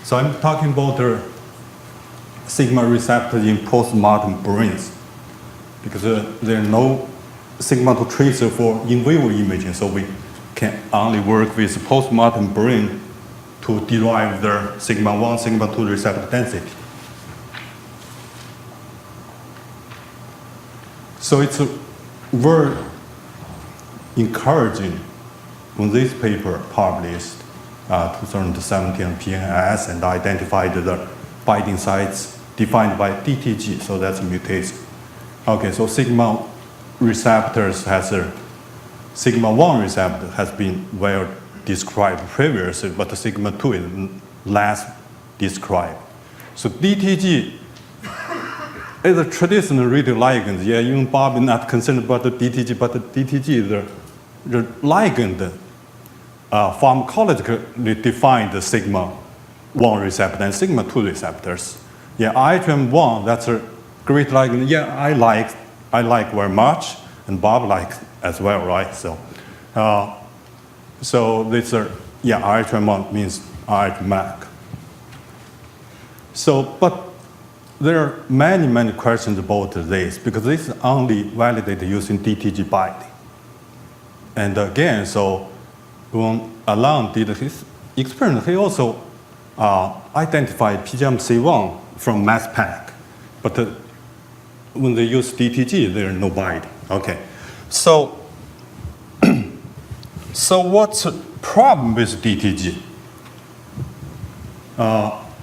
So I'm talking about the sigma receptors in postmortem brains, because there are no Sigma-2 tracer for in vivo imaging, so we can only work with postmortem brain to derive their sigma-1, sigma-2 receptor density. So it's very encouraging when this paper published 2017 PNAS and identified the binding sites defined by DTG, so that's a mutation. Okay, so sigma receptors has a sigma-1 receptor has been well described previously, but the sigma-2 is less described. So DTG is a traditional radioligand. Yeah, even Bob is not concerned about the DTG, but the DTG is the ligand pharmacologically defined the sigma-1 receptor and sigma-2 receptors. Yeah, ITM1, that's a great ligand. Yeah, I like very much, and Bob likes as well, right? So this ITM1 means ITMAC. So, but there are many questions about this, because this is only validated using DTG binding. And again, so when Alan did his experiment, he also identified PGM-C1 from mass spec, but when they use DTG, there is no binding. Okay, so so what's the problem with DTG?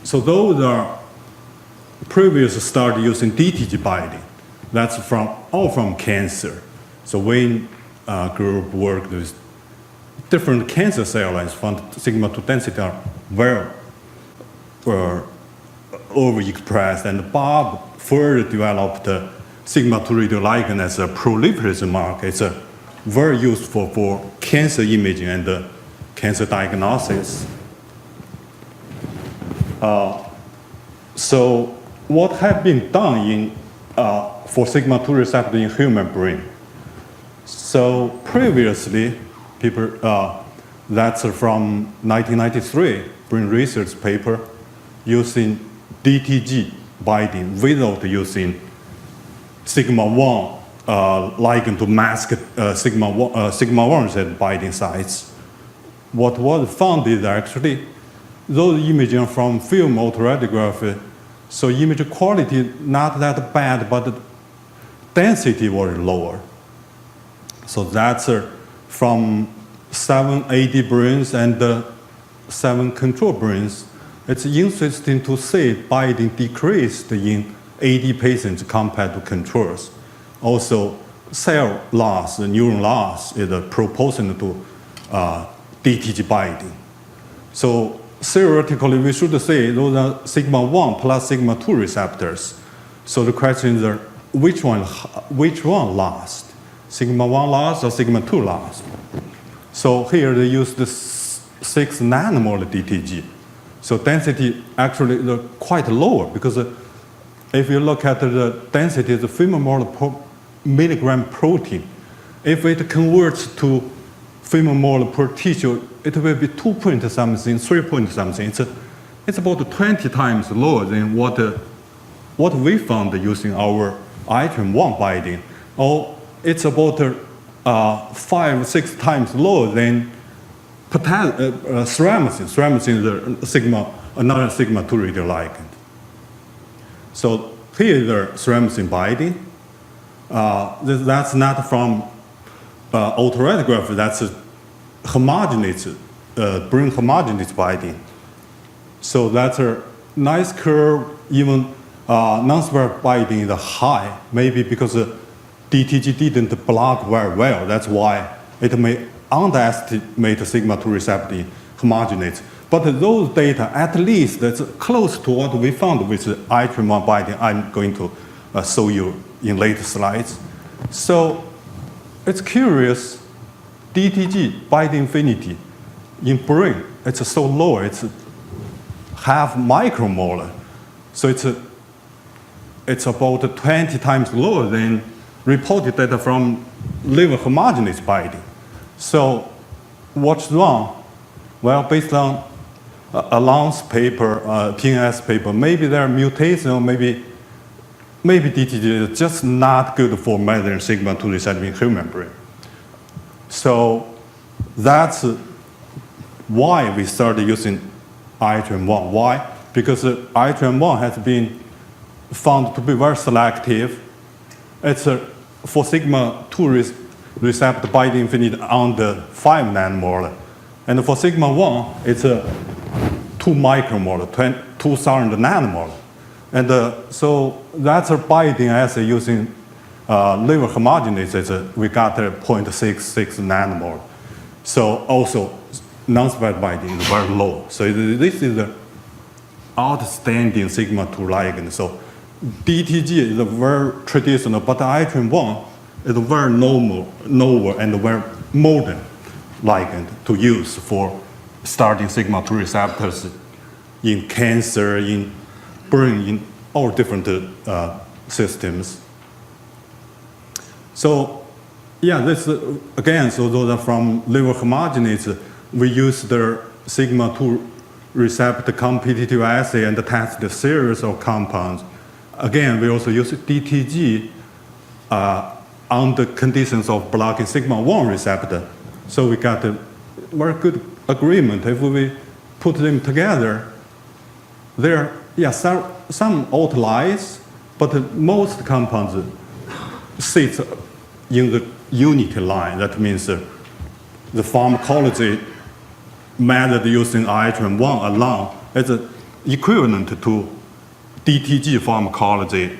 So those are previous study using DTG binding. That's all from cancer. So Wayne group worked with different cancer cell lines, found sigma-2 density are very overexpressed, and Bob further developed sigma-2 radioligand as a proliferation marker. It's very useful for cancer imaging and cancer diagnosis. So what has been done for sigma-2 receptor in human brain? So previously, people, that's from 1993 brain research paper using DTG binding without using sigma-1 ligand to mask sigma-1 receptor binding sites. What was found is actually those imaging from film autoradiography, so image quality not that bad, but the density was lower. So that's from 7 AD brains and 7 control brains. It's interesting to see binding decreased in AD patients compared to controls. Also, cell loss, neuron loss is proportional to DTG binding. So theoretically, we should say those are sigma-1 plus sigma-2 receptors. So the question is, which one lasts? Sigma-1 lasts or sigma-2 lasts? So here they use the 6 nanomolar DTG. So density actually is quite lower, because if you look at the density of the femtomolar per milligram protein, if it converts to femtomolar per tissue, it will be 2 point something, 3 point something. It's about 20 times lower than what we found using our ITM1 binding. Or it's about 5-6 times lower than ceramicin. Ceramicin is another sigma-2 radioligand. So here is the ceramicin binding. That's not from autoradiography. That's a homogeneous, brain homogeneous binding. So that's a nice curve. Even non-sphere binding is high, maybe because DTG didn't block very well. That's why it may underestimate the sigma-2 receptor homogeneous. But those data, at least, that's close to what we found with the ITM1 binding. I'm going to show you in later slides. So it's curious, DTG binding affinity in brain, it's so low, it's half micromolar. So it's about 20 times lower than reported data from liver homogeneous binding. So what's wrong? Well, based on Alon's paper, PNS paper, maybe there are mutations, maybe DTG is just not good for measuring sigma-2 receptor in human brain. So that's why we started using IHM1. Why? Because IHM1 has been found to be very selective. It's for sigma-2 receptor binding infinity under 5 nanomolar. And for sigma-1, it's 2 micromolar, 2,000 nanomolar. And so that's a binding assay using liver homogenases. We got 0.66 nanomolar. So also, non-specific binding is very low. So this is the outstanding sigma-2 ligand. So DTG is a very traditional, but IHM1 is a very novel and very modern ligand to use for starting sigma-2 receptors in cancer, in brain, in all different systems. So yeah, this again, so those are from liver homogenases. We use the sigma-2 receptor competitive assay and test the series of compounds. Again, we also use DTG under conditions of blocking sigma-1 receptor. So we got a very good agreement. If we put them together, there are some outliers, but most compounds sit in the unity line. That means the pharmacology method using IHM1 alone is equivalent to DTG pharmacology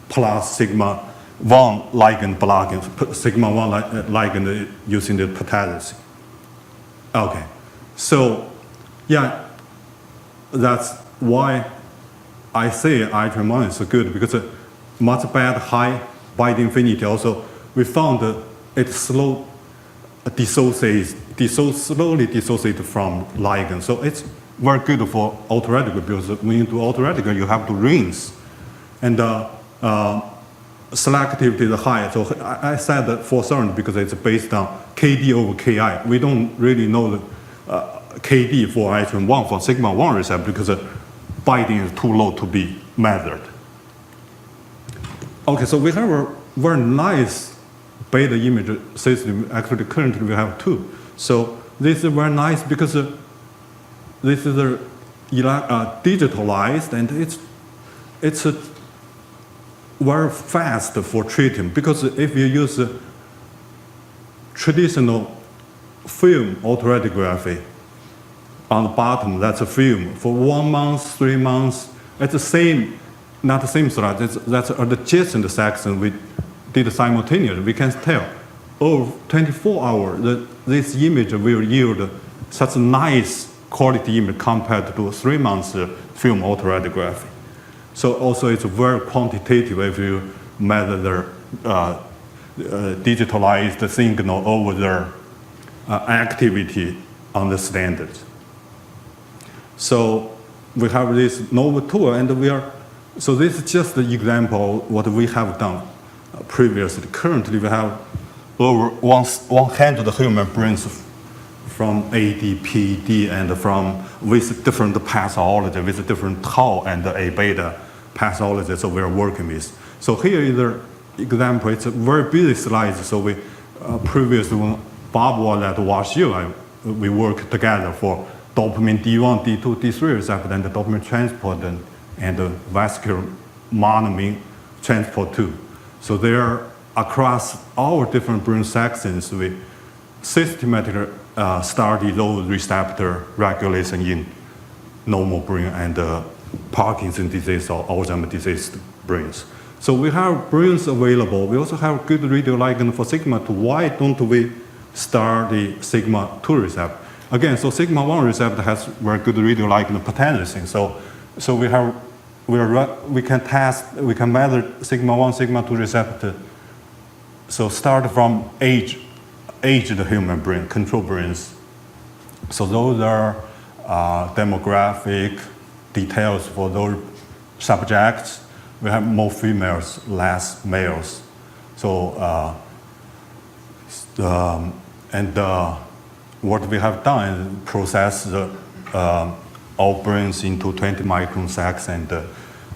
plus sigma-1 ligand blocking, sigma-1 ligand using the potassium. Okay, so yeah, that's why I say IHM1 is so good, because much better high binding affinity. Also, we found it slowly dissociates from ligand. So it's very good for autoradiography, because when you do autoradiography, you have to rinse. And selectivity is high. So I said that for certain because it's based on KD over KI. We don't really know the KD for IHM1 for sigma-1 receptor because binding is too low to be measured. Okay, so we have a very nice beta image system. Actually, currently we have 2. So this is very nice because this is digitalized, and it's very fast for treating. Because if you use traditional film autoradiography, on the bottom, that's a film. For 1 month, 3 months, it's the same, not the same slide, that's adjacent section we did simultaneously. We can tell over 24 hours this image will yield such a nice quality image compared to 3 months film autoradiography. So also it's very quantitative if you measure the digitalized signal over the activity on the standards. So we have this novel tool, and so this is just an example of what we have done previously. Currently, we have over 100 human brains from AD, Ph.D, and with different pathology, with different tau and A beta pathology, so we're working with. So here is the example. It's a very busy slide. So we previously, when Bob was at WashU, we worked together for dopamine D1, D2, D3 receptor, and the dopamine transport and the vascular monoamine transport 2. So there, across our different brain sections, we systematically study those receptor regulation in normal brain and Parkinson's disease or Alzheimer's disease brains. So we have brains available. We also have good radioligand for sigma-2. Why don't we start the sigma-2 receptor? Again, so sigma-1 receptor has very good radioligand potassium. So we can test, we can measure sigma-1, sigma-2 receptor. So start from aged human brain, control brains. So those are demographic details for those subjects. We have more females, less males. So what we have done is process the our brains into 20 micron sacks and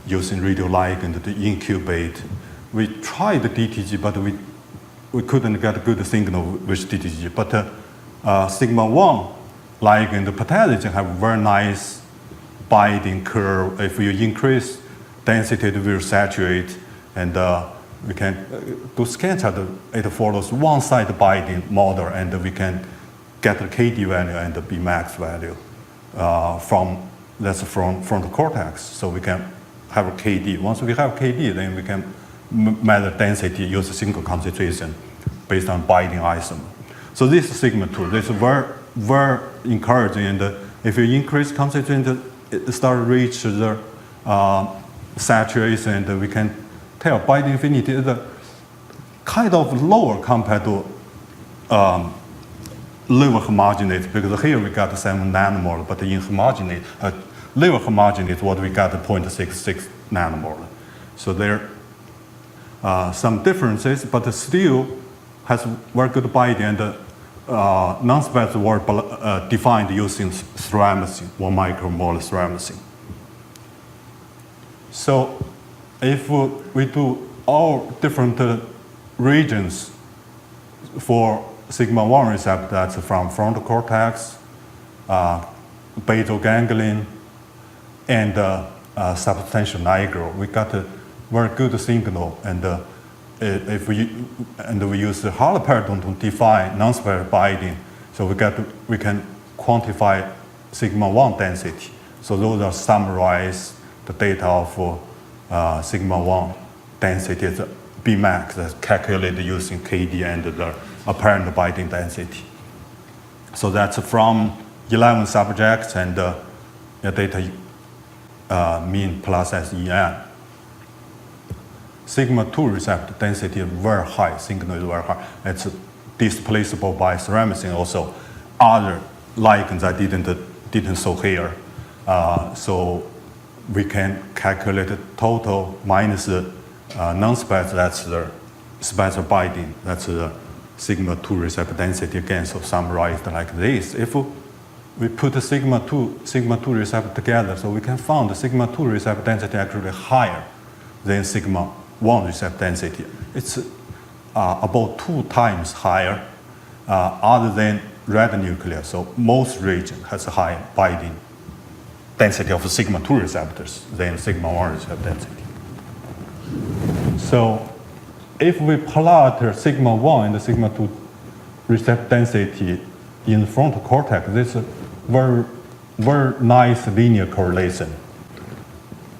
using radioligand to incubate. We tried the DTG, but we couldn't get a good signal with DTG. But Sigma-1 ligand pathogen have very nice binding curve. If you increase density, it will saturate, and we can do scan chart. It follows one-side binding model, and we can get the KD value and the Bmax value from the cortex. So we can have a KD. Once we have KD, then we can measure density, use a single concentration based on binding isomer. So this is Sigma-2. This is very encouraging. And if you increase concentration, it starts to reach the saturation, and we can tell binding affinity is kind of lower compared to liver homogeneous, because here we got 7 nanomolar, but in homogeneous, liver homogeneous, what we got 0.66 nanomolar. So there are some differences, but still has very good binding, and non-specific were defined using thyramycin, 1 micromolar thyramycin. So if we do all different regions for Sigma-1 receptor, that's from frontal cortex, basal ganglion, and substantial nigra, we got a very good signal. And we use the haloperidone to define non-specific binding, so we can quantify Sigma-1 density. So those are summarize the data of Sigma-1 density as Bmax, that's calculated using KD and the apparent binding density. So that's from 11 subjects, and the data mean plus SEM. Sigma-2 receptor density is very high, signal is very high. It's displaceable by thyramycin, also other ligands I didn't show here. So we can calculate the total minus the non-specific, that's the specific binding, that's the Sigma-2 receptor density again, so summarized like this. If we put the Sigma-2 receptor together, so we can find the Sigma-2 receptor density actually higher than Sigma-1 receptor density. It's about 2 times higher other than red nucleus. So most region has a high binding density of Sigma-2 receptors than Sigma-1 receptor density. So if we plot Sigma-1 and the Sigma-2 receptor density in the frontal cortex, this is a very nice linear correlation.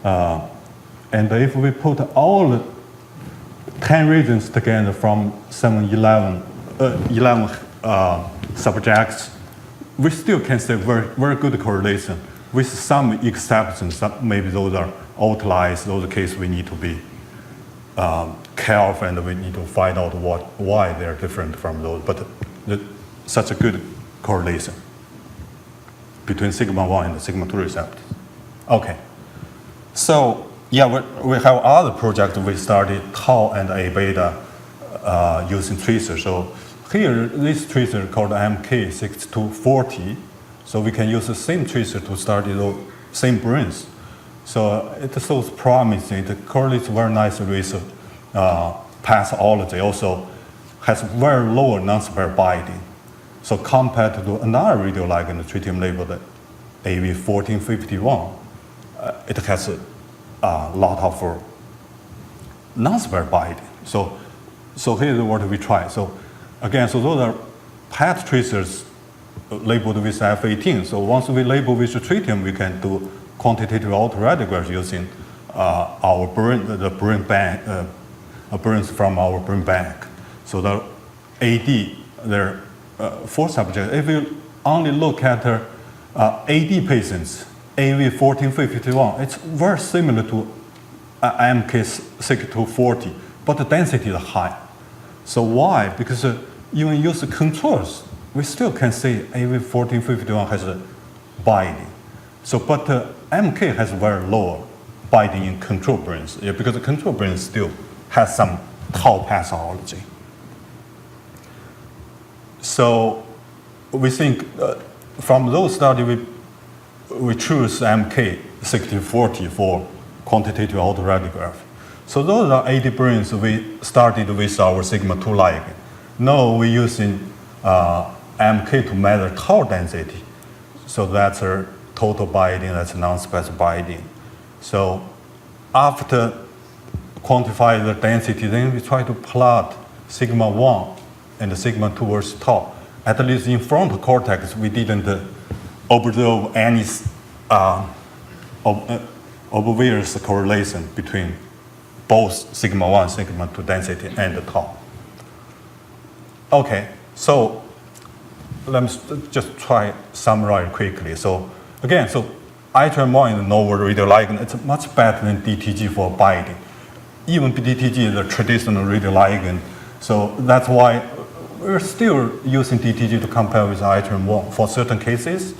And if we put all the 10 regions together from 11 subjects, we still can say very good correlation with some exceptions. Maybe those are outliers, those are cases we need to be careful, and we need to find out why they're different from those. But such a good correlation between Sigma-1 and the Sigma-2 receptors. Okay, so yeah, we have other projects. We started tau and A beta using tracer. So here, this tracer called MK6240. So we can use the same tracer to study the same brains. So it shows promising. It correlates very nicely with pathology. Also has very low non-specific binding. So compared to another radioligand, tritium labeled AV1451, it has a lot of non-specific binding. So here's what we try. So again, so those are path tracers labeled with F18. So once we label with tritium, we can do quantitative autoradiography using our brain, the brain bank, brains from our brain bank. So the AD, there are 4 subjects. If you only look at AD patients, AV1451, it's very similar to MK6240, but the density is high. So why? Because even use the controls, we still can say AV1451 has a binding. So, but MK has very low binding in control brains, because the control brain still has some tau pathology. So we think from those studies, we choose MK6040 for quantitative autoradiography. So those are 80 brains we started with our Sigma-2 ligand. Now we're using MK to measure tau density. So that's a total binding, that's a non-specific binding. So after quantify the density, then we try to plot Sigma-1 and Sigma-2 versus tau. At least in frontal cortex, we didn't observe any obvious correlation between both Sigma-1, Sigma-2 density and the tau. Okay, so let me just try summarize quickly. So again, so ITRM1 is a novel radioligand. It's much better than DTG for binding. Even DTG is a traditional radioligand. So that's why we're still using DTG to compare with ITRM1 for certain cases.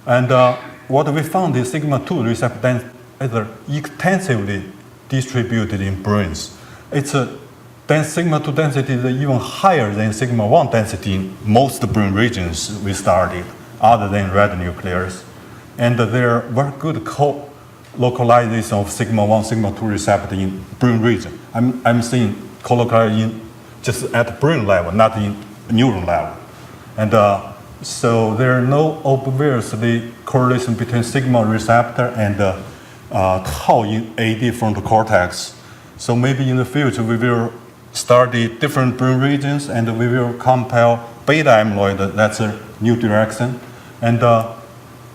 And what we found is Sigma-2 receptor is extensively distributed in brains. It's Sigma-2 density is even higher than Sigma-1 density in most brain regions we studied, other than red nucleus. And there are very good co-localization of Sigma-1, Sigma-2 receptor in brain region. I'm seeing co-localization just at brain level, not in neuron level. And so there are no obviously correlation between Sigma receptor and tau in AD frontal cortex. So maybe in the future we will study different brain regions and we will compare beta amyloid, that's a new direction. And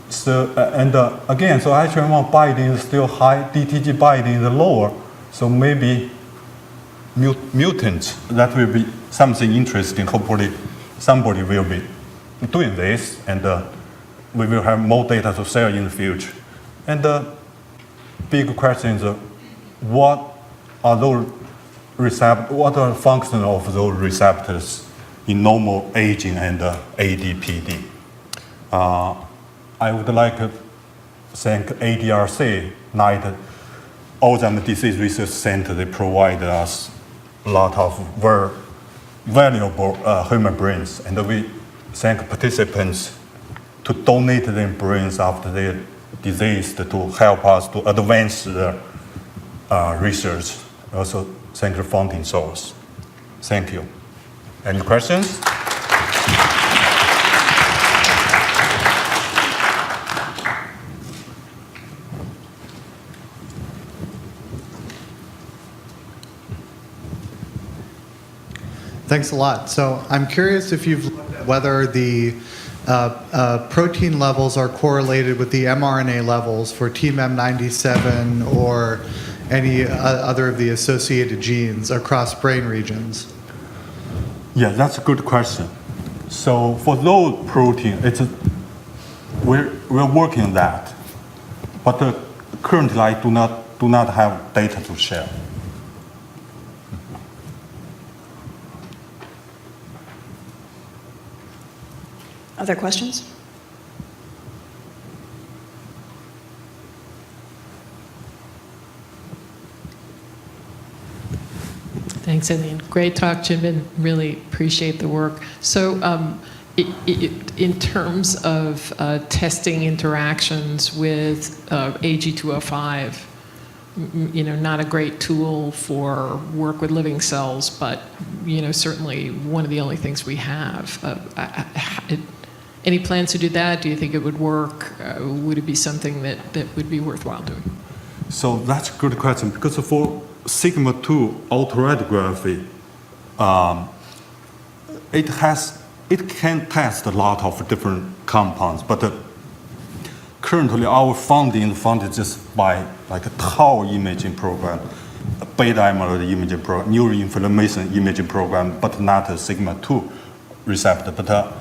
again, so ITRM1 binding is still high, DTG binding is lower. So maybe mutants, that will be something interesting. Hopefully somebody will be doing this and we will have more data to share in the future. And the big question is what are the function of those receptors in normal aging and ADPD? I would like to thank ADRC, Alzheimer's Disease Research Center. They provided us a lot of very valuable human brains, and we thank participants to donate their brains after their disease to help us to advance the research. Also, thank the funding source. Thank you. Any questions? Thanks a lot. So I'm curious if you've looked at whether the protein levels are correlated with the mRNA levels for TMEM97 or any other of the associated genes across brain regions. Yeah, that's a good question. So for those proteins, we're working on that, but currently I do not have data to share. Other questions? Thanks, Eileen. Great talk, Jinbin. Really appreciate the work. So in terms of testing interactions with AG205, not a great tool for work with living cells, but certainly one of the only things we have. Any plans to do that? Do you think it would work? Would it be something that would be worthwhile doing? So that's a good question, because for Sigma-2 autoradiography, it can test a lot of different compounds, but currently our funding funded just by like a tau imaging program, a beta amyloid imaging program, neuroinflammation imaging program, but not a Sigma-2 receptor. But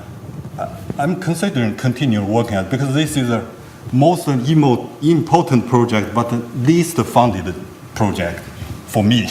I'm considering continue working on it because this is the most important project, but the least funded project for me.